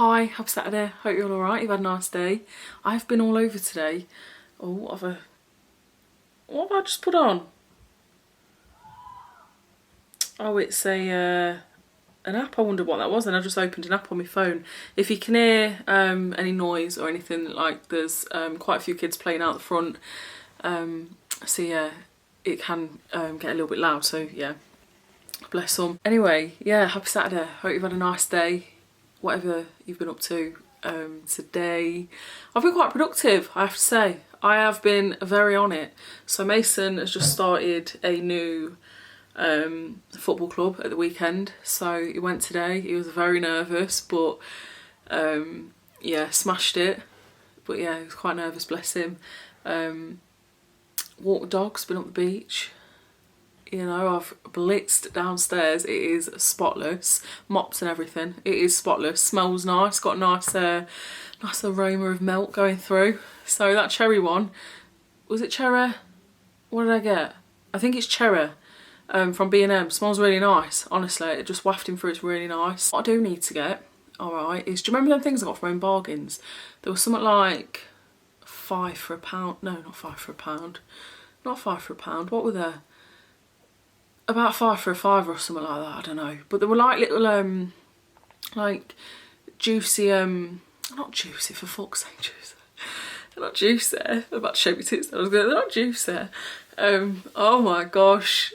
Hi, happy Saturday. Hope you're all alright. You've had a nice day. I've been all over today. Oh, what have I just put on? Oh, it's an app. I wondered what that was, and I just opened an app on my phone. If you can hear any noise or anything, like there's quite a few kids playing out the front. So yeah, it can get a little bit loud. So yeah, bless them. Anyway, yeah, happy Saturday. Hope you've had a nice day. Whatever you've been up to today. I've been quite productive, I have to say. I have been very on it. So Mason has just started a new football club at the weekend. So he went today. He was very nervous, but yeah, smashed it. But yeah, he was quite nervous, bless him. Walked the dogs, been up the beach. You know, I've blitzed downstairs. It is spotless. Mops and everything. It is spotless. Smells nice. Got a nice aroma of milk going through. So that cherry one, was it cherry? What did I get? I think it's cherry from B&M. Smells really nice. Honestly, it just wafting through. It's really nice. What I do need to get, alright, is, do you remember them things I got from Home Bargains? There was something like £5 for £1. No, not £5 for £1. Not £5 for £1. What were there? About £5 for £5 or something like that, I don't know. But they were like little, like juicy, not juicy, for fuck's sake, juicy. They're not juicy. I'm about to show you tits. They're not juicy. Oh my gosh.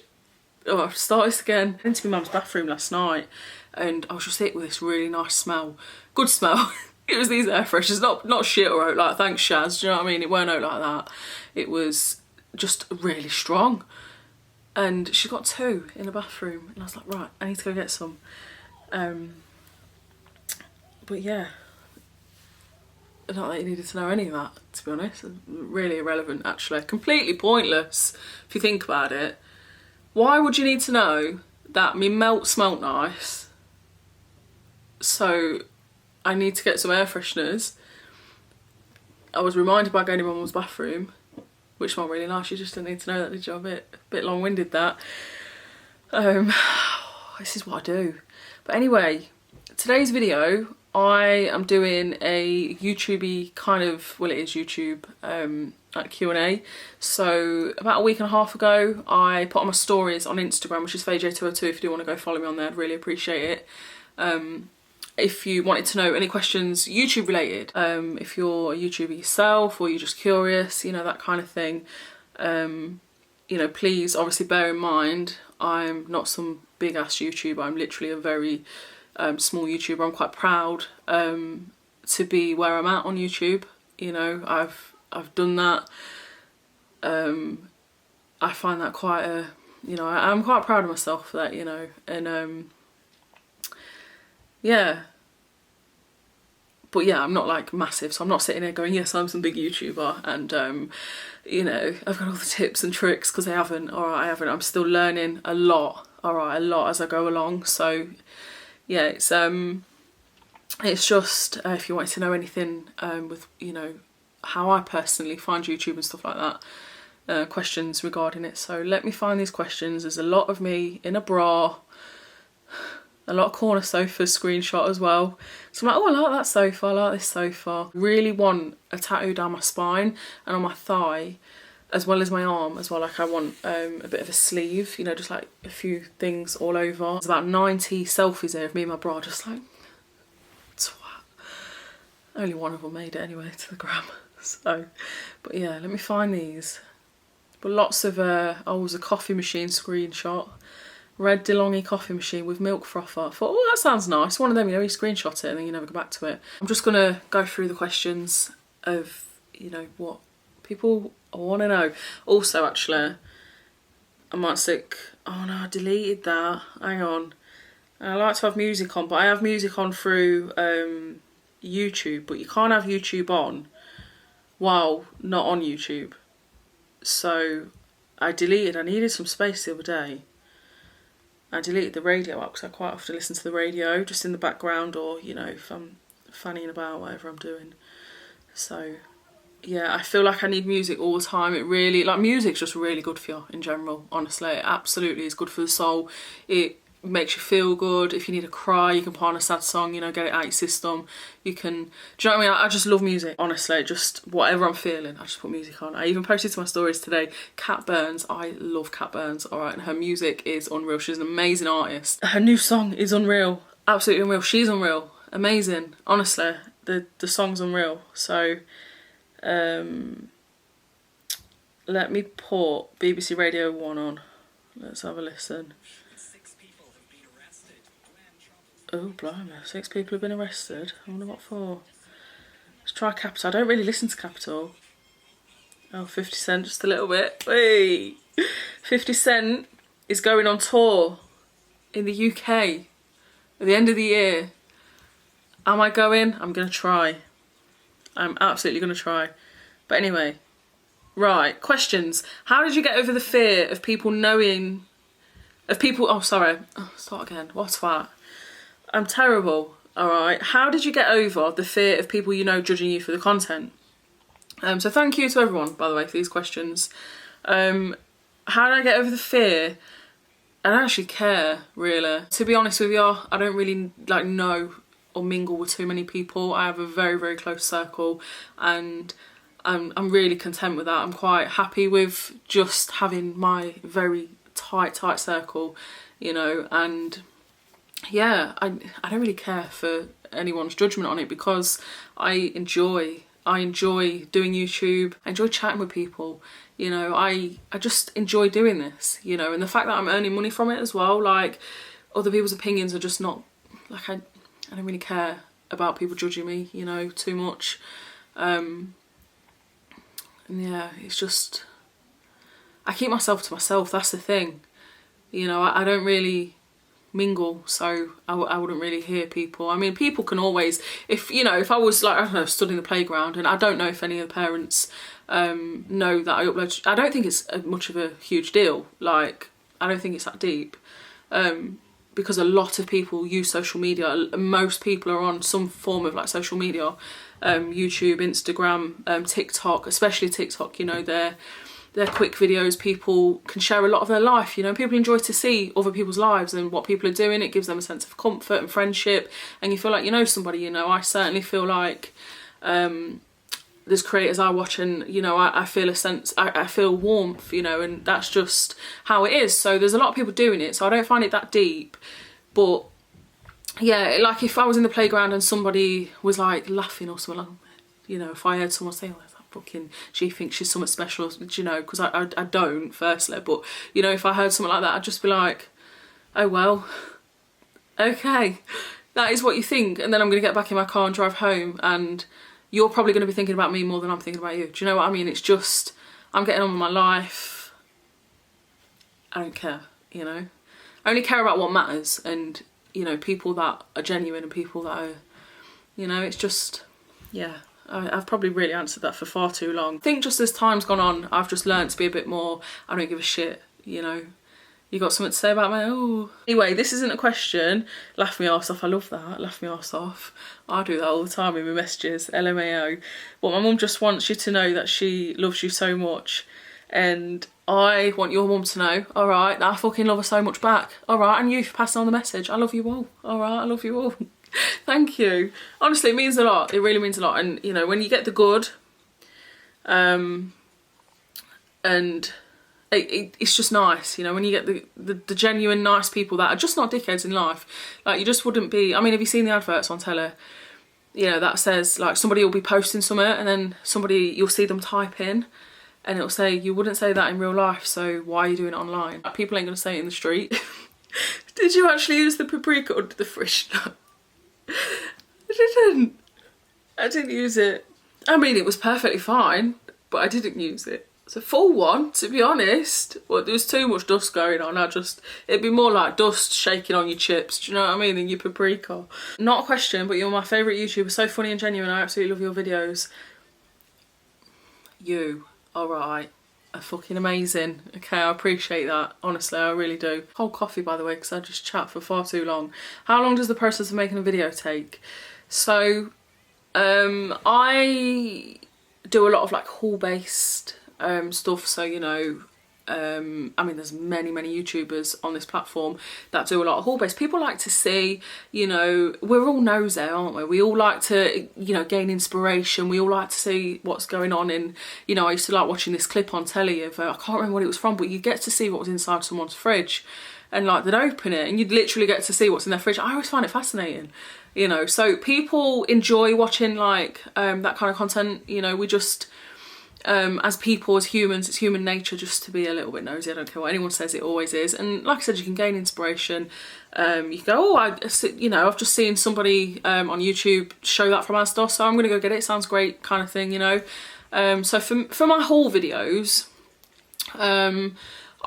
Oh, I've started this again. I went into my mum's bathroom last night and I was just hit with this really nice smell. Good smell. It was these air fresheners, not shit or out like, thanks Shaz, do you know what I mean? It weren't out like that. It was just really strong. And she got 2 in the bathroom and I was like, right, I need to go get some. But yeah, not that you needed to know any of that, to be honest. Really irrelevant, actually. Completely pointless, if you think about it. Why would you need to know that me melt smelt nice, so I need to get some air fresheners? I was reminded by going in my mum's bathroom, which smelled really nice. You just didn't need to know that, did you? A bit long-winded, that. This is what I do. But anyway, today's video, I am doing a YouTube-y kind of, well, it is YouTube, like Q&A. So about a week and a half ago, I put on my stories on Instagram, which is FayeJ202. If you do want to go follow me on there, I'd really appreciate it. If you wanted to know any questions YouTube related, if you're a YouTuber yourself or you're just curious, you know, that kind of thing, you know, please obviously bear in mind I'm not some big ass YouTuber. I'm literally a very small YouTuber. I'm quite proud to be where I'm at on YouTube. You know, I've done that. I find that quite a, you know, I'm quite proud of myself for that, you know, and yeah, but yeah, I'm not like massive, so I'm not sitting here going, yes, I'm some big YouTuber and you know, I've got all the tips and tricks, because I haven't. Alright, I haven't. I'm still learning a lot, alright, a lot as I go along. So yeah, it's just if you wanted to know anything with, you know, how I personally find YouTube and stuff like that, questions regarding it. So let me find these questions. There's a lot of me in a bra, a lot of corner sofas screenshot as well. So I'm like, oh, I like that sofa, I like this sofa. Really want a tattoo down my spine and on my thigh, as well as my arm as well. Like I want a bit of a sleeve, you know, just like a few things all over. There's about 90 selfies here of me and my bra, just like, twat. Only one of them made it anyway to the gram. So, but yeah, let me find these. But lots of, oh, it was a coffee machine screenshot. Red DeLonghi coffee machine with milk frother. I thought, oh, that sounds nice. One of them, you know, you screenshot it and then you never go back to it. I'm just gonna go through the questions of, you know, what people want to know. Also, actually, I might stick, oh no, I deleted that. Hang on. I like to have music on, but I have music on through YouTube, but you can't have YouTube on while not on YouTube. So I needed some space the other day. I deleted the radio app because I quite often listen to the radio just in the background, or, you know, if I'm fannying about, whatever I'm doing. So yeah, I feel like I need music all the time. It really, like, music's just really good for you in general, honestly. It absolutely is good for the soul. It makes you feel good. If you need a cry, you can put on a sad song, you know, get it out your system. You can, do you know what I mean? I just love music, honestly. Just whatever I'm feeling, I just put music on. I even posted to my stories today, Cat Burns. I love Cat Burns, all right? And her music is unreal. She's an amazing artist. Her new song is unreal, absolutely unreal. She's unreal, amazing, honestly. The song's unreal. So, let me put BBC Radio 1 on. Let's have a listen. Oh, blimey, 6 people have been arrested. I wonder what for. Let's try Capital. I don't really listen to Capital. Oh, 50 Cent, just a little bit. Hey! 50 Cent is going on tour in the UK at the end of the year. Am I going? I'm going to try. I'm absolutely going to try. But anyway, right, questions. How did you get over the fear of people knowing... oh, sorry. Oh, start again. What's that? I'm terrible, alright. How did you get over the fear of people you know judging you for the content? So thank you to everyone, by the way, for these questions. How did I get over the fear? I don't actually care, really. To be honest with you, I don't really like know or mingle with too many people. I have a very, very close circle, and I'm really content with that. I'm quite happy with just having my very tight circle, you know, and yeah, I don't really care for anyone's judgment on it, because I enjoy doing YouTube. I enjoy chatting with people, you know. I just enjoy doing this, you know, and the fact that I'm earning money from it as well, like, other people's opinions are just not, like, I don't really care about people judging me, you know, too much. And yeah, it's just, I keep myself to myself, that's the thing, you know. I don't really mingle, so I wouldn't really hear people. I mean, people can always, if you know, if I was like, I don't know, stood in the playground, and I don't know if any of the parents know that I upload, I don't think it's much of a huge deal, like, I don't think it's that deep, because a lot of people use social media. Most people are on some form of like social media, YouTube, Instagram, TikTok, especially TikTok, you know, they're quick videos. People can share a lot of their life, you know. People enjoy to see other people's lives and what people are doing. It gives them a sense of comfort and friendship, and you feel like you know somebody, you know. I certainly feel like there's creators I watch, and you know, I feel a sense, I feel warmth, you know, and that's just how it is. So there's a lot of people doing it, so I don't find it that deep. But yeah, like if I was in the playground and somebody was like laughing or something, like, you know, if I heard someone say, oh, fucking, she thinks she's something special, you know, because I don't, firstly, but you know, if I heard something like that, I'd just be like, oh well, okay, that is what you think. And then I'm gonna get back in my car and drive home, and you're probably gonna be thinking about me more than I'm thinking about you. Do you know what I mean? It's just, I'm getting on with my life. I don't care, you know. I only care about what matters, and you know, people that are genuine and people that are, you know, it's just, yeah. I've probably really answered that for far too long. I think just as time's gone on, I've just learned to be a bit more, I don't give a shit, you know. You got something to say about me? Oh. Anyway, this isn't a question. Laugh me arse off. I love that. Laugh me arse off. I do that all the time in my messages. LMAO. But my mum just wants you to know that she loves you so much. And I want your mum to know, alright, that I fucking love her so much back. Alright, and you for passing on the message. I love you all. Alright, I love you all. Thank you. Honestly, it means a lot. It really means a lot. And you know, when you get the good, and it's just nice, you know, when you get the genuine nice people that are just not dickheads in life. Like, you just wouldn't be, I mean, have you seen the adverts on telly, you know, that says like somebody will be posting something and then you'll see them type in and it'll say, you wouldn't say that in real life, so why are you doing it online? Like, people ain't gonna say it in the street. Did you actually use the paprika under the fridge? No. I didn't use it. I mean, it was perfectly fine, but I didn't use it. It's a full one, to be honest. Well, there was too much dust going on. It'd be more like dust shaking on your chips, do you know what I mean, than your paprika. Not a question, but you're my favourite YouTuber. So funny and genuine. I absolutely love your videos. You, alright, are fucking amazing. Okay, I appreciate that. Honestly, I really do. Cold coffee, by the way, because I just chat for far too long. How long does the process of making a video take? So, I do a lot of like haul-based stuff, so you know, I mean, there's many YouTubers on this platform that do a lot of haul based. People like to see, you know, we're all nosy, aren't we? We all like to, you know, gain inspiration. We all like to see what's going on in, you know, I used to like watching this clip on telly of, I can't remember what it was from, but you get to see what was inside someone's fridge, and like they'd open it and you'd literally get to see what's in their fridge. I always find it fascinating, you know. So people enjoy watching like that kind of content, you know. We just, as people, as humans, it's human nature just to be a little bit nosy. I don't care what anyone says, it always is. And like I said, you can gain inspiration. You can go, oh, you know, I've just seen somebody on YouTube show that from Asda, so I'm gonna go get it. Sounds great, kind of thing, you know. So for my haul videos,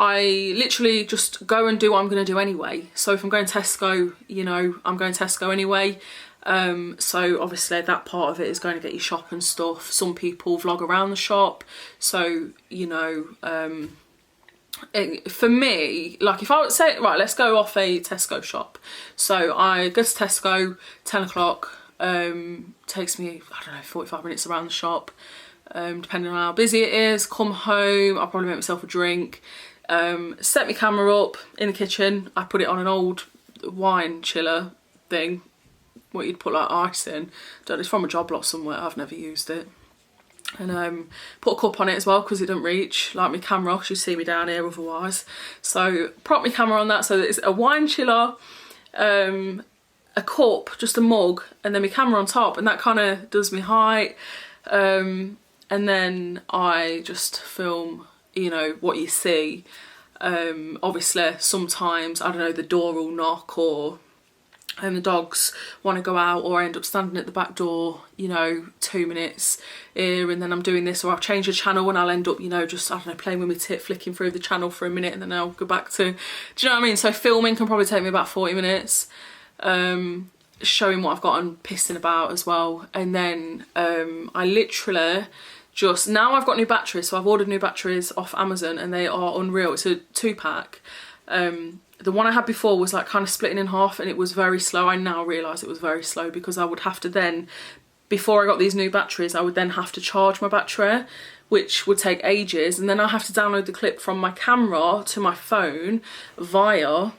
I literally just go and do what I'm gonna do anyway. So if I'm going Tesco, you know, I'm going Tesco anyway. So obviously that part of it is going to get you shop and stuff. Some people vlog around the shop, so you know, for me, like if I would say, right, let's go off a Tesco shop. So I go to Tesco, 10 o'clock, takes me, I don't know, 45 minutes around the shop, depending on how busy it is. Come home, I'll probably make myself a drink, set my camera up in the kitchen. I put it on an old wine chiller thing, what you'd put like ice in. It's from a job lot somewhere, I've never used it. And put a cup on it as well because it doesn't reach like my camera, because you see me down here otherwise. So prop my camera on that, so that it's a wine chiller, a cup, just a mug, and then my camera on top, and that kind of does me height. And then I just film, you know, what you see. Obviously sometimes, I don't know, the door will knock, or the dogs want to go out, or I end up standing at the back door, you know, 2 minutes here, and then I'm doing this, or I'll change the channel and I'll end up, you know, just, I don't know, playing with my tit, flicking through the channel for a minute, and then I'll go back to, do you know what I mean? So filming can probably take me about 40 minutes, showing what I've got and pissing about as well. And then I literally just, now I've got new batteries, so I've ordered new batteries off Amazon, and they are unreal. It's a 2-pack. The one I had before was like kind of splitting in half, and it was very slow. I now realise it was very slow because I would have to then, before I got these new batteries, I would then have to charge my battery, which would take ages, and then I have to download the clip from my camera to my phone via,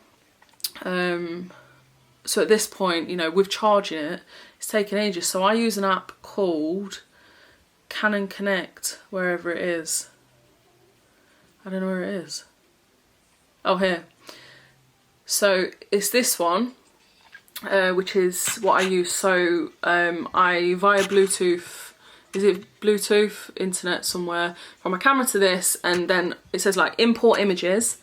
so at this point, you know, with charging it, it's taking ages. So I use an app called Canon Connect, wherever it is. I don't know where it is. Oh, here. So it's this one, which is what I use. So I, via Bluetooth, is it Bluetooth internet somewhere, from my camera to this, and then it says like import images.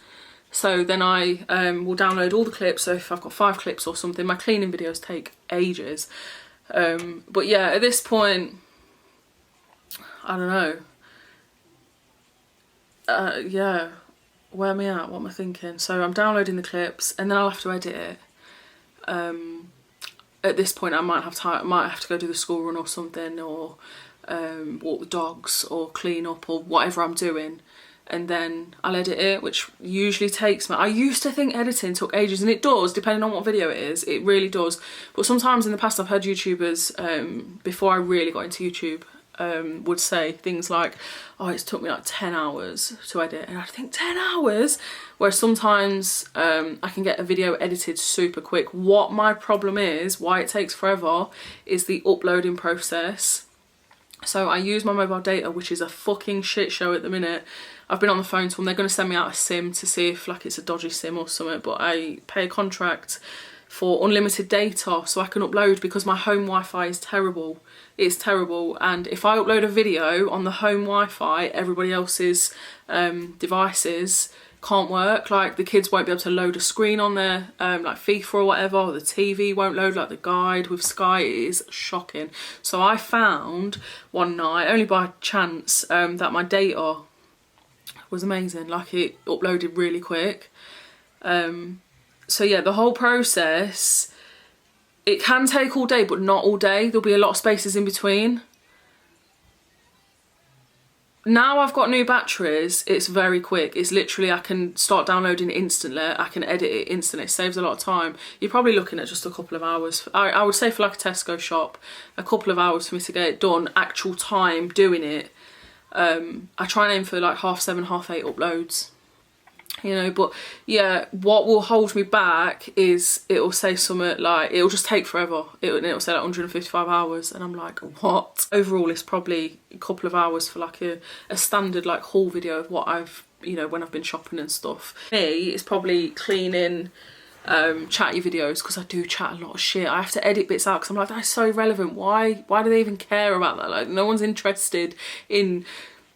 So then I will download all the clips. So if I've got 5 clips or something, my cleaning videos take ages. But yeah, at this point, I don't know. Yeah. Where am I at? What am I thinking? So I'm downloading the clips, and then I'll have to edit it. At this point, I might have to go do the school run or something, or walk the dogs, or clean up, or whatever I'm doing, and then I'll edit it, which usually takes me. I used to think editing took ages, and it does, depending on what video it is. It really does. But sometimes in the past, I've heard YouTubers, before I really got into YouTube, would say things like, oh, it's took me like 10 hours to edit, and I think 10 hours, where sometimes I can get a video edited super quick. What my problem is, why it takes forever, is the uploading process. So I use my mobile data, which is a fucking shit show at the minute. I've been on the phone to them, they're going to send me out a SIM to see if like it's a dodgy SIM or something, but I pay a contract for unlimited data so I can upload, because my home Wi-Fi is terrible. It's terrible, and if I upload a video on the home Wi-Fi, everybody else's devices can't work. Like the kids won't be able to load a screen on their like FIFA or whatever, or the TV won't load like the guide with Sky. It is shocking. So I found one night, only by chance, that my data was amazing. Like it uploaded really quick. So yeah, the whole process, it can take all day, but not all day. There'll be a lot of spaces in between. Now I've got new batteries, it's very quick. It's literally, I can start downloading it instantly. I can edit it instantly. It saves a lot of time. You're probably looking at just a couple of hours. I would say for like a Tesco shop, a couple of hours for me to get it done. Actual time doing it. I try and aim for like 7:30, 8:30 uploads. you know. But yeah, what will hold me back is it'll say something like, it'll just take forever. It'll say like 155 hours, and I'm like, what? Overall, it's probably a couple of hours for like a standard like haul video of what I've, you know, when I've been shopping and stuff. Me, it's probably cleaning, chatty videos, because I do chat a lot of shit. I have to edit bits out because I'm like, that's so relevant. Why do they even care about that? Like, no one's interested in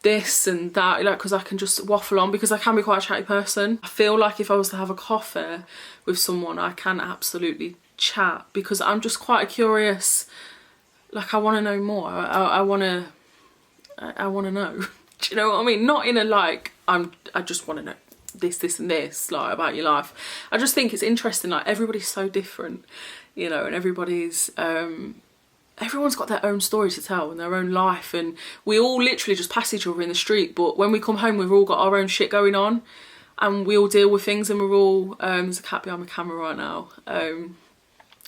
this and that, like, because I can just waffle on, because I can be quite a chatty person. I feel like if I was to have a coffee with someone, I can absolutely chat, because I'm just quite curious. Like, I want to know more. I want to know. Do you know what I mean? Not in a like, I just want to know this and this, like, about your life. I just think it's interesting. Like, everybody's so different, you know, and everybody's everyone's got their own story to tell and their own life, and we all literally just pass each other in the street, but when we come home we've all got our own shit going on, and we all deal with things, and we're all there's a cat behind my camera right now,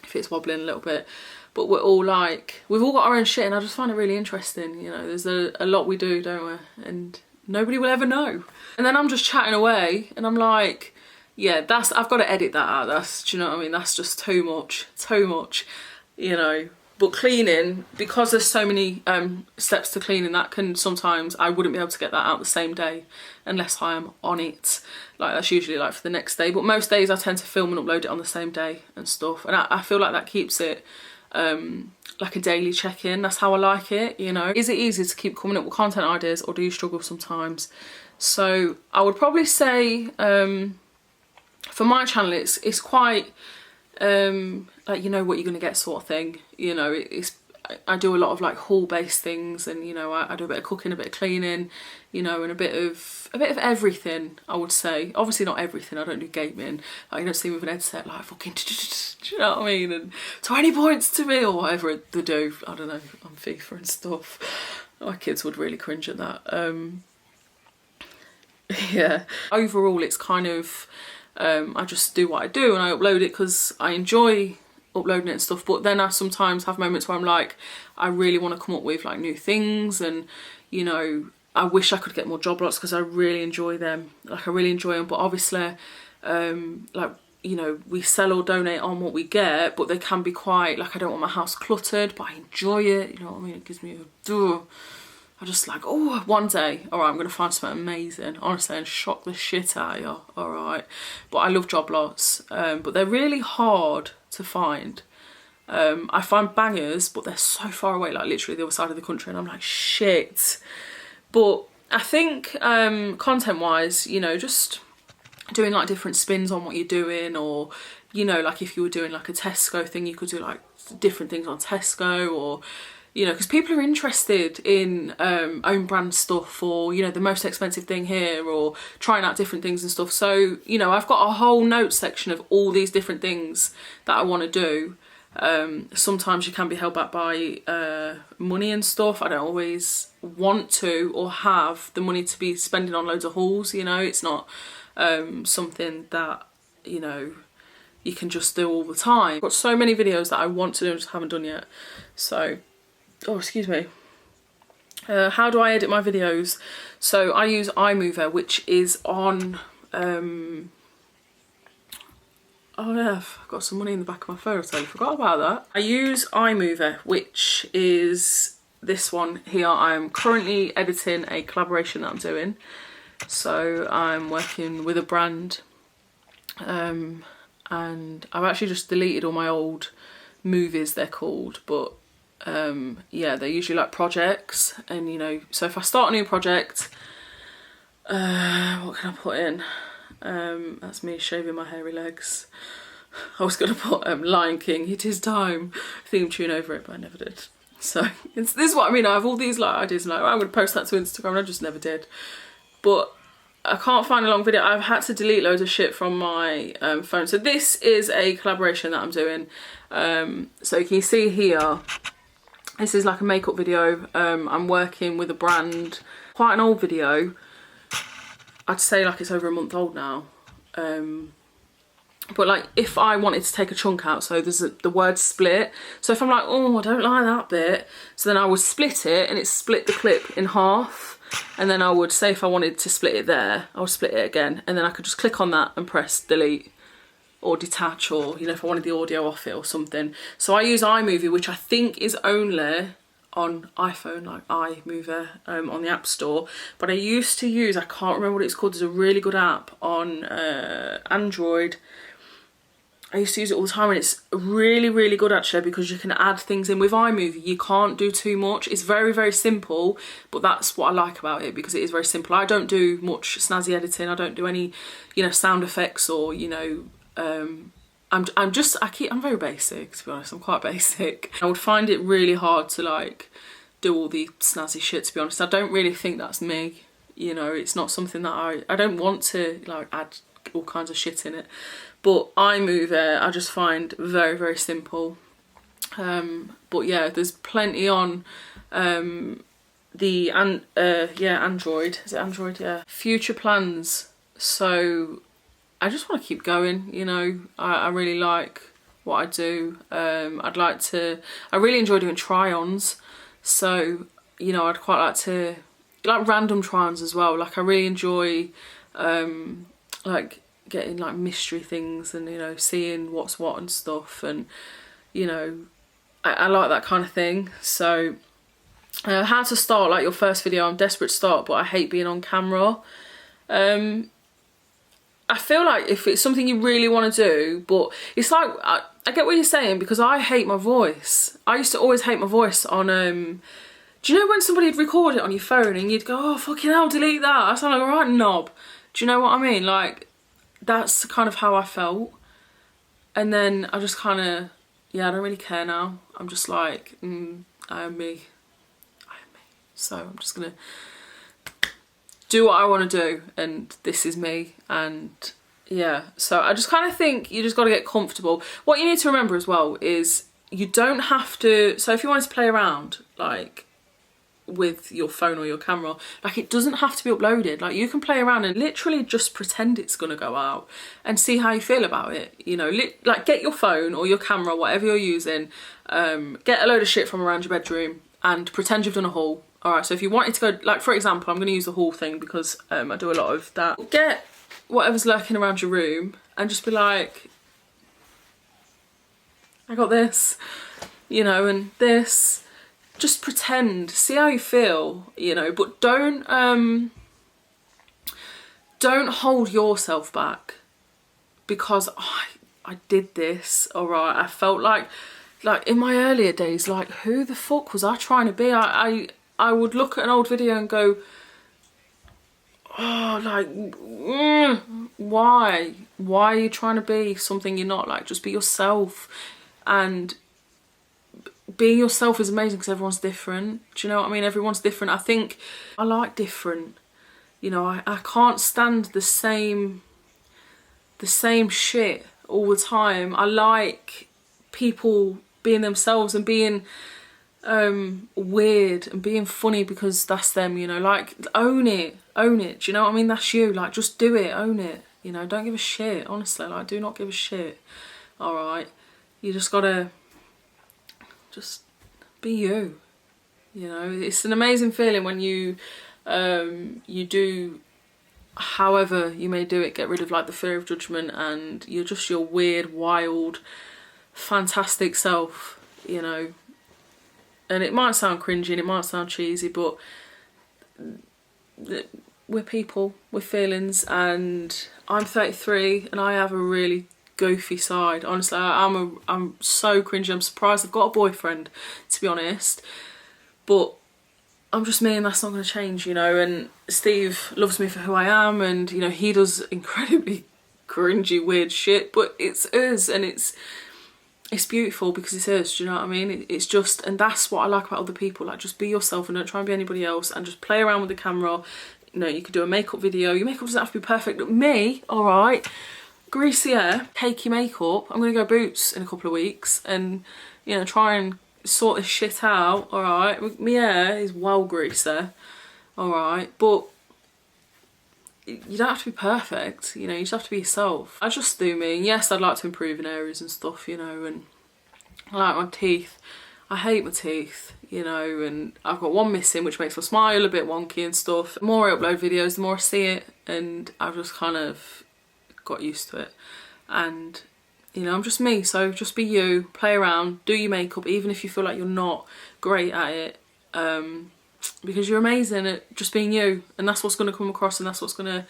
if it's wobbling a little bit, but we're all like, we've all got our own shit, and I just find it really interesting, you know. There's a lot we do, don't we, and nobody will ever know. And then I'm just chatting away, and I'm like, yeah, I've got to edit that out. Do you know what I mean? That's just too much, you know. But cleaning, because there's so many steps to cleaning, that can sometimes, I wouldn't be able to get that out the same day unless I am on it. Like, that's usually like for the next day. But most days I tend to film and upload it on the same day and stuff. And I feel like that keeps it like a daily check-in. That's how I like it, you know. Is it easy to keep coming up with content ideas, or do you struggle sometimes? So I would probably say for my channel, it's quite like, you know what you're gonna get sort of thing, you know. I do a lot of like haul based things, and you know, I do a bit of cooking, a bit of cleaning, you know, and a bit of everything, I would say. Obviously not everything, I don't do gaming, like, you don't see me with an headset like fucking do you know what I mean, and 20 points to me or whatever they do, I don't know, on FIFA and stuff. My kids would really cringe at that. Yeah, overall it's kind of I just do what I do, and I upload it because I enjoy uploading it and stuff. But then I sometimes have moments where I'm like, I really want to come up with like new things, and you know, I wish I could get more job lots because I really enjoy them. Like, I really enjoy them, but obviously like, you know, we sell or donate on what we get, but they can be quite, like, I don't want my house cluttered, but I enjoy it, you know what I mean? It gives me a I just like, oh, one day, all right, I'm going to find something amazing, honestly, and shock the shit out of you, all right? But I love job lots, but they're really hard to find. I find bangers, but they're so far away, like literally the other side of the country, and I'm like, shit. But I think content-wise, you know, just doing like different spins on what you're doing, or, you know, like if you were doing like a Tesco thing, you could do like different things on Tesco, or, you know, because people are interested in own brand stuff, or, you know, the most expensive thing here, or trying out different things and stuff. So, you know, I've got a whole notes section of all these different things that I want to do. Sometimes you can be held back by money and stuff. I don't always want to or have the money to be spending on loads of hauls, you know. It's not something that, you know, you can just do all the time. I've got so many videos that I want to do and just haven't done yet. So, oh, excuse me. How do I edit my videos? So I use iMovie, which is on oh yeah, I've got some money in the back of my phone, I totally forgot about that. I use iMovie, which is this one here. I'm currently editing a collaboration that I'm doing. So I'm working with a brand, and I've actually just deleted all my old movies, they're called, but yeah, they're usually like projects, and you know, so if I start a new project, what can I put in? That's me shaving my hairy legs. I was gonna put Lion King, It Is Time theme tune over it, but I never did. So this is what I mean. I have all these like ideas, and like, I'm gonna post that to Instagram, and I just never did. But I can't find a long video. I've had to delete loads of shit from my phone. So this is a collaboration that I'm doing. So you can see here, this is like a makeup video. I'm working with a brand, quite an old video. I'd say like it's over a month old now. But like if I wanted to take a chunk out, so there's the word split. So if I'm like, oh, I don't like that bit, so then I would split it, and it split the clip in half. and then I would say if I wanted to split it there, I would split it again, and then I could just click on that and press delete or detach, or you know, if I wanted the audio off it or something. So I use iMovie, which I think is only on iPhone, like iMovie, on the App Store. But I used to use, I can't remember what it's called, there's a really good app on Android. I used to use it all the time, and it's really, really good actually, because you can add things in. With iMovie, you can't do too much. It's very, very simple, but that's what I like about it, because it is very simple. I don't do much snazzy editing. I don't do any, you know, sound effects, or, you know, I'm very basic, to be honest. I'm quite basic. I would find it really hard to like do all the snazzy shit, to be honest. I don't really think that's me. You know, it's not something that I don't want to like add all kinds of shit in it. But iMovie, I just find very, very simple. But yeah, there's plenty on Android. Is it Android? Yeah. Future plans. So I just want to keep going, you know. I really like what I do. I really enjoy doing try-ons. So, you know, I'd quite like to, like random try-ons as well. Like I really enjoy, like getting like mystery things and, you know, seeing what's what and stuff. And, you know, I like that kind of thing. So, how to start like your first video. I'm desperate to start, but I hate being on camera. I feel like if it's something you really want to do, but it's like, I get what you're saying, because I hate my voice. I used to always hate my voice on, do you know when somebody would record it on your phone and you'd go, oh fucking hell, delete that, I sound like a right knob. Do you know what I mean? Like, that's kind of how I felt. And then I just kind of, yeah, I don't really care now. I'm just like, I am me. I am me. So I'm just gonna do what I want to do, and this is me. And yeah, so I just kind of think you just got to get comfortable. What you need to remember as well is you don't have to, so if you wanted to play around like with your phone or your camera, like it doesn't have to be uploaded. Like you can play around and literally just pretend it's gonna go out and see how you feel about it, you know. Like get your phone or your camera, whatever you're using, get a load of shit from around your bedroom and pretend you've done a haul. Alright, so if you wanted to go, like for example, I'm going to use the haul thing because I do a lot of that. Get whatever's lurking around your room and just be like, I got this, you know, and this. Just pretend, see how you feel, you know, but don't hold yourself back, because I did this, alright. I felt like in my earlier days, like who the fuck was I trying to be? I would look at an old video and go, oh, like, why? Why are you trying to be something you're not? Like, just be yourself. And being yourself is amazing because everyone's different. Do you know what I mean? Everyone's different. I think I like different. You know, I can't stand the same shit all the time. I like people being themselves and being weird and being funny because that's them, you know. Like own it, do you know what I mean? That's you. Like just do it, own it, you know. Don't give a shit, honestly. Like do not give a shit. All right, you just gotta just be you, you know. It's an amazing feeling when you do however you may do it, get rid of like the fear of judgment, and you're just your weird, wild, fantastic self, you know. And it might sound cringy and it might sound cheesy, but we're people with feelings, and I'm 33 and I have a really goofy side. Honestly, I'm so cringy. I'm surprised I've got a boyfriend, to be honest, but I'm just me and that's not going to change, you know. And Steve loves me for who I am, and you know, he does incredibly cringy, weird shit, but it's us, and it's beautiful because it's us, do you know what I mean? It's just, and that's what I like about other people. Like just be yourself and don't try and be anybody else, and just play around with the camera. You know, you could do a makeup video. Your makeup doesn't have to be perfect. But me, all right, greasy hair, cakey makeup. I'm gonna go Boots in a couple of weeks and, you know, try and sort this shit out. All right, my hair is well greasy, all right, but you don't have to be perfect, you know. You just have to be yourself. I just do me. Yes, I'd like to improve in areas and stuff, you know, and I like my teeth. I hate my teeth, you know, and I've got one missing, which makes my smile a bit wonky and stuff. The more I upload videos, the more I see it, and I've just kind of got used to it. And, you know, I'm just me, so just be you, play around, do your makeup, even if you feel like you're not great at it, because you're amazing at just being you, and that's what's going to come across, and that's what's going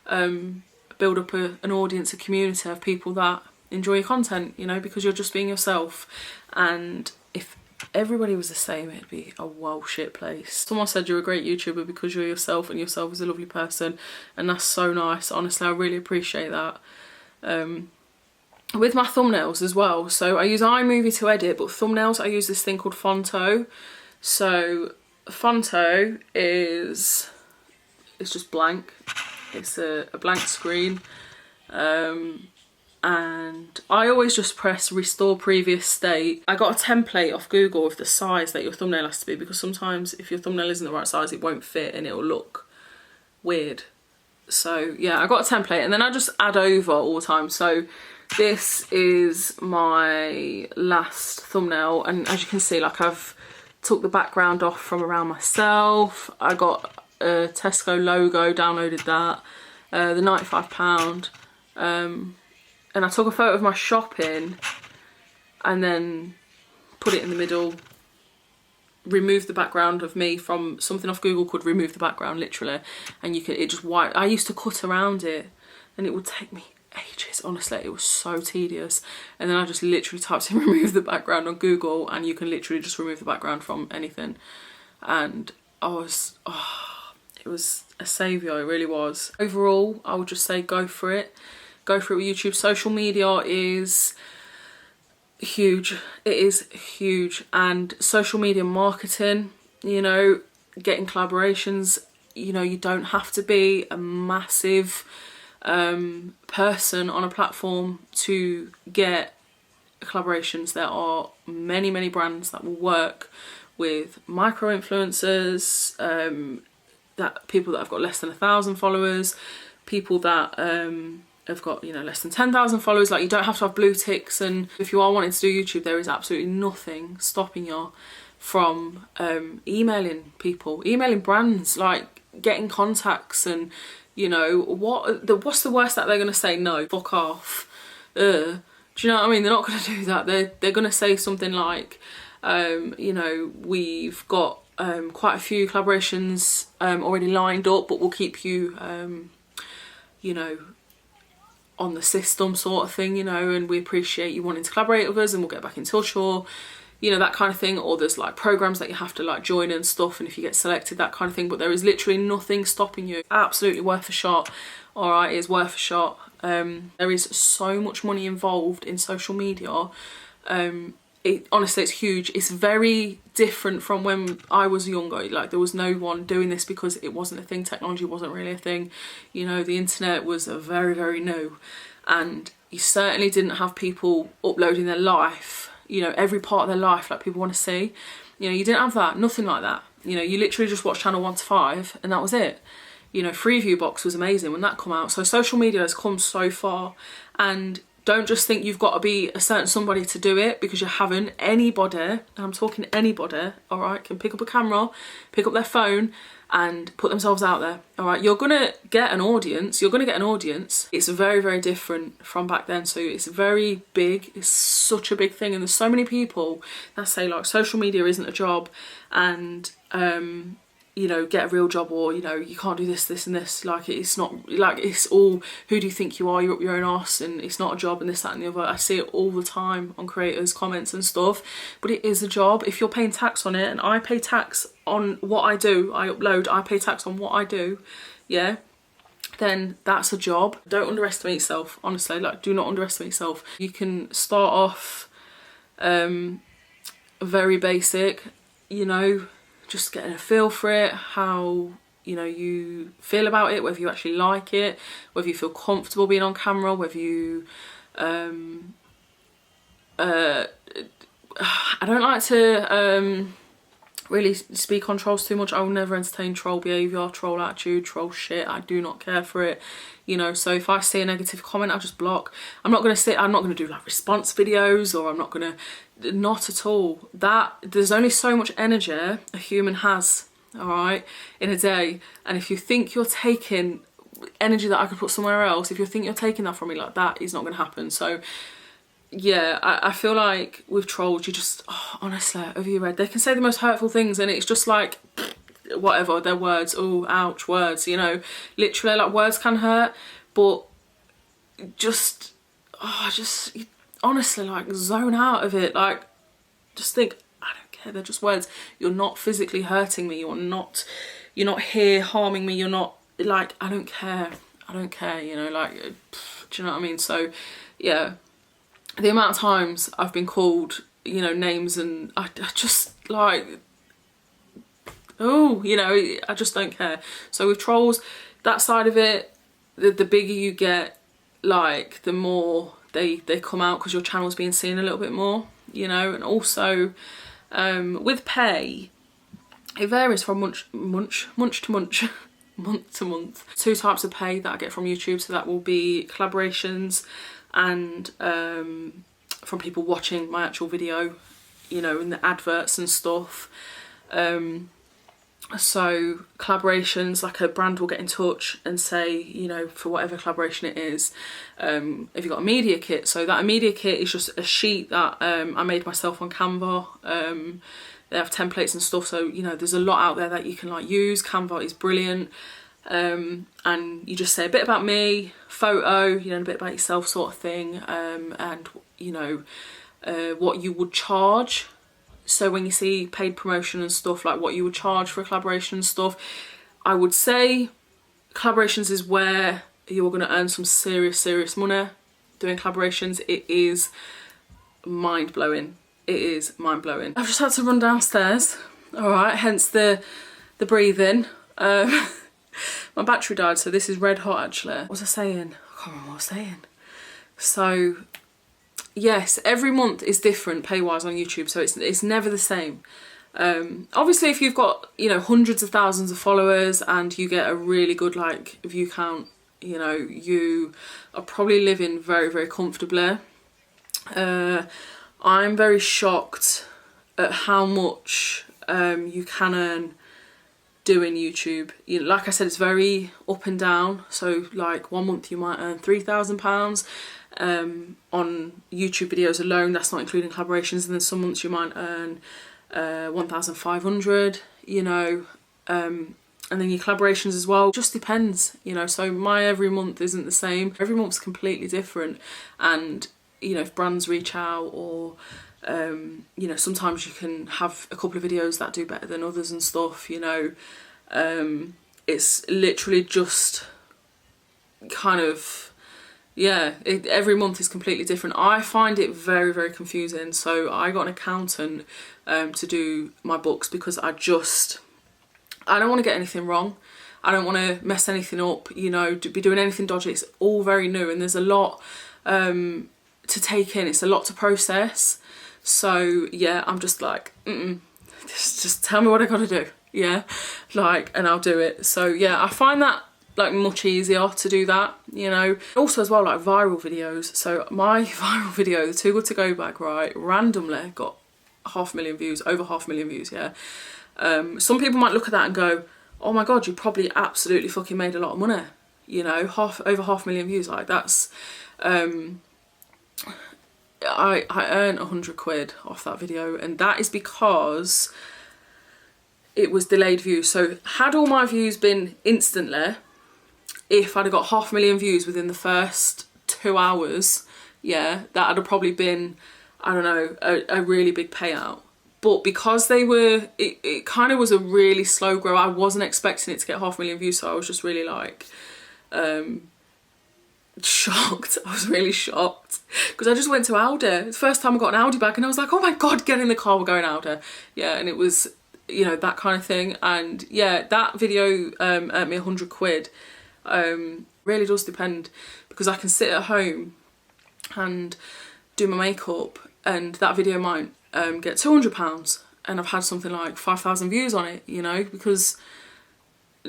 to build up an audience, a community of people that enjoy your content, you know, because you're just being yourself. And if everybody was the same, it'd be a well shit place. Someone said you're a great YouTuber because you're yourself, and yourself is a lovely person, and that's so nice. Honestly, I really appreciate that. With my thumbnails as well, so I use iMovie to edit, but thumbnails I use this thing called Fonto. So Fonto is, it's just blank, it's a blank screen, and I always just press restore previous state. I got a template off Google of the size that your thumbnail has to be, because sometimes if your thumbnail isn't the right size, it won't fit and it'll look weird. So yeah, I got a template, and then I just add over all the time. So this is my last thumbnail, and as you can see, like, I've took the background off from around myself. I got a Tesco logo, downloaded that, the £95, and I took a photo of my shopping and then put it in the middle, removed the background of me from something off Google called remove the background, literally, and you can, it just white. I used to cut around it and it would take me ages, honestly, it was so tedious. And then I just literally typed in remove the background on Google, and you can literally just remove the background from anything. And I was, oh, it was a saviour, it really was. Overall, I would just say go for it. Go for it with YouTube. Social media is huge. It is huge. And social media marketing, you know, getting collaborations, you know, you don't have to be a massive person on a platform to get collaborations. There are many have that will work with micro influencers, that people that have got less than 1,000 followers, people that have got, you know, less than 10,000 followers. Like, you don't have to have blue ticks. And if you are wanting to do YouTube, there is absolutely nothing stopping you from emailing people, emailing brands, like getting contacts. And you know, what's the worst that they're going to say? No, fuck off. Do you know what I mean? They're not going to do that. They're going to say something like, you know, we've got quite a few collaborations already lined up, but we'll keep you, you know, on the system, sort of thing, you know, and we appreciate you wanting to collaborate with us, and we'll get back in touch, or, you know, that kind of thing. Or there's like programs that you have to like join and stuff, and if you get selected, that kind of thing. But there is literally nothing stopping you. Absolutely worth a shot. All right, it is worth a shot. There is so much money involved in social media. Honestly, it's huge. It's very different from when I was younger. Like, there was no one doing this because it wasn't a thing. Technology wasn't really a thing. You know, the internet was very new, and you certainly didn't have people uploading their life, you know, every part of their life, like people want to see. You know, you didn't have that, nothing like that. You know, you literally just watched channel 1 to 5 and that was it. You know, Freeview Box was amazing when that come out. So social media has come so far, and don't just think you've got to be a certain somebody to do it, because you haven't. Anybody, and I'm talking anybody, all right, can pick up a camera, pick up their phone and put themselves out there, all right? You're gonna get an audience, It's very different from back then. So it's very big, it's such a big thing, and there's so many people that say like social media isn't a job, and you know, get a real job, or, you know, you can't do this, this and this. Like, it's not, like, it's all, who do you think you are? You're up your own arse, and it's not a job, and this, that and the other. I see it all the time on creators' comments and stuff, but it is a job. If you're paying tax on it, and I pay tax on what I do, I upload, I pay tax on what I do, yeah, then that's a job. Don't underestimate yourself, honestly. Like, do not underestimate yourself. You can start off very basic, you know, just getting a feel for it, how, you know, you feel about it, whether you actually like it, whether you feel comfortable being on camera, whether you I don't like to really speak on trolls too much. I will never entertain troll behaviour, troll attitude, troll shit. I do not care for it, you know. So if I see a negative comment, I'll just block. I'm not going to do like response videos, or I'm not going to, not at all. That, there's only so much energy a human has, all right, in a day. And if you think you're taking energy that I could put somewhere else, if you think you're taking that from me, like, that is not going to happen. So yeah, I feel like with trolls, you just, oh, honestly, have you read? They can say the most hurtful things, and it's just like, whatever, they're words. Oh, ouch, words, you know. Literally, like, words can hurt, but just, oh, just, honestly, like, zone out of it. Like, just think, I don't care, they're just words. You're not physically hurting me. You're not here harming me. You're not, like, I don't care, you know, like, do you know what I mean? So, yeah. The amount of times I've been called, you know, names, and I just, like, oh, you know, I just don't care. So with trolls, that side of it, the bigger you get, like, the more they come out, because your channel's being seen a little bit more, you know. And also with pay, it varies from month to month. 2 types of pay that I get from YouTube. So that will be collaborations and from people watching my actual video, you know, in the adverts and stuff. So collaborations, like a brand will get in touch and say, you know, for whatever collaboration it is, if you've got a media kit. So that media kit is just a sheet that I made myself on Canva. They have templates and stuff, so, you know, there's a lot out there that you can, like, use. Canva is brilliant. And you just say a bit about me, photo, you know, a bit about yourself, sort of thing, and, you know, what you would charge. So when you see paid promotion and stuff, like what you would charge for a collaboration and stuff, I would say collaborations is where you're going to earn some serious money doing collaborations. It is mind-blowing. It is mind-blowing. I've just had to run downstairs, all right, hence the breathing. My battery died, so this is red hot, actually. What was I saying? I can't remember what I was saying. So, yes, every month is different pay-wise on YouTube, so it's never the same. Obviously, if you've got, you know, hundreds of thousands of followers and you get a really good, like, view count, you know, you are probably living very comfortably. I'm very shocked at how much you can earn doing YouTube. You know, like I said, it's very up and down. So, like, one month you might earn £3,000 on YouTube videos alone. That's not including collaborations. And then some months you might earn 1,500. You know, and then your collaborations as well. It just depends. You know, so my every month isn't the same. Every month's completely different. And, you know, if brands reach out, or you know, sometimes you can have a couple of videos that do better than others and stuff, you know. It's literally just kind of, yeah, every month is completely different. I find it very confusing. So I got an accountant to do my books, because I don't want to get anything wrong. I don't want to mess anything up, you know, to be doing anything dodgy. It's all very new, and there's a lot to take in. It's a lot to process. So yeah, I'm just like, just tell me what I gotta do, yeah, like, and I'll do it. So yeah, I find that, like, much easier to do that, you know. Also as well, like, viral videos. So my viral video, the Too Good To Go bag, right, randomly got 500,000 views, over 500,000 views, yeah. Some people might look at that and go, oh my god, you probably absolutely fucking made a lot of money, you know, over 500,000 views, like, that's I earned 100 quid off that video, and that is because it was delayed views. So had all my views been instantly, if I'd have got 500,000 views within the first 2 hours, yeah, that'd have probably been, I don't know, a really big payout. But because they were, it kind of was a really slow grow. I wasn't expecting it to get 500,000 views, so I was just really, like, shocked. I was really shocked, because I just went to Aldi. It's the first time I got an Aldi bag, and I was like, oh my god, get in the car, we're going Aldi. Yeah, and it was, you know, that kind of thing. And yeah, that video earned me 100 quid. Really does depend, because I can sit at home and do my makeup, and that video might get £200, and I've had something like 5,000 views on it, you know, because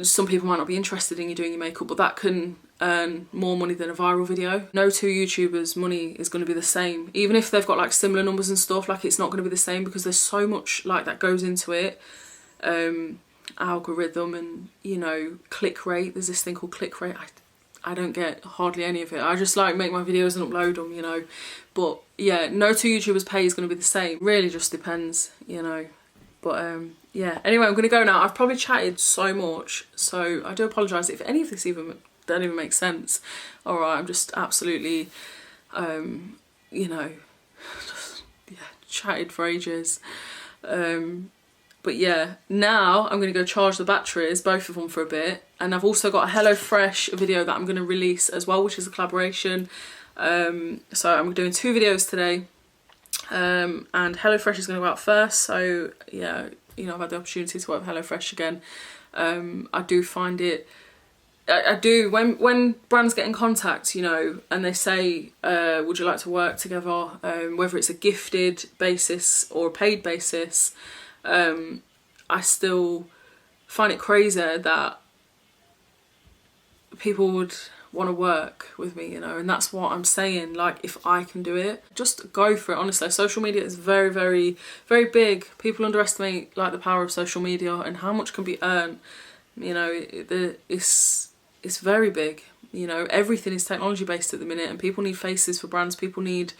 some people might not be interested in you doing your makeup, but that can earn more money than a viral video. No two YouTubers' money is going to be the same. Even if they've got like similar numbers and stuff, like it's not going to be the same because there's so much like that goes into it. Algorithm and, you know, click rate. There's this thing called click rate. I don't get hardly any of it. I just like make my videos and upload them, you know. But yeah, no two YouTubers' pay is going to be the same. Really just depends, you know. But yeah, anyway, I'm going to go now. I've probably chatted so much, so I do apologise if any of this even don't even make sense. Alright, I'm just absolutely, you know, just, yeah, chatted for ages. But yeah, now I'm going to go charge the batteries, both of them, for a bit. And I've also got a HelloFresh video that I'm going to release as well, which is a collaboration. So I'm doing 2 videos today. And HelloFresh is going to go out first. So yeah, you know, I've had the opportunity to work with HelloFresh again. I do find it, I do, when brands get in contact, you know, and they say, would you like to work together, whether it's a gifted basis or a paid basis, I still find it crazy that people would want to work with me, you know, and that's what I'm saying. Like, if I can do it, just go for it. Honestly, social media is very, very, very big. People underestimate like the power of social media and how much can be earned. You know, it's very big. You know, everything is technology based at the minute, and people need faces for brands. People need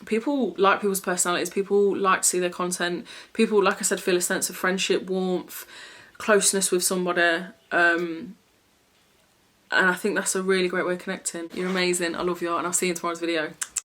people like people's personalities. People like to see their content. People, like I said, feel a sense of friendship, warmth, closeness with somebody. And I think that's a really great way of connecting. You're amazing. I love you, and I'll see you in tomorrow's video.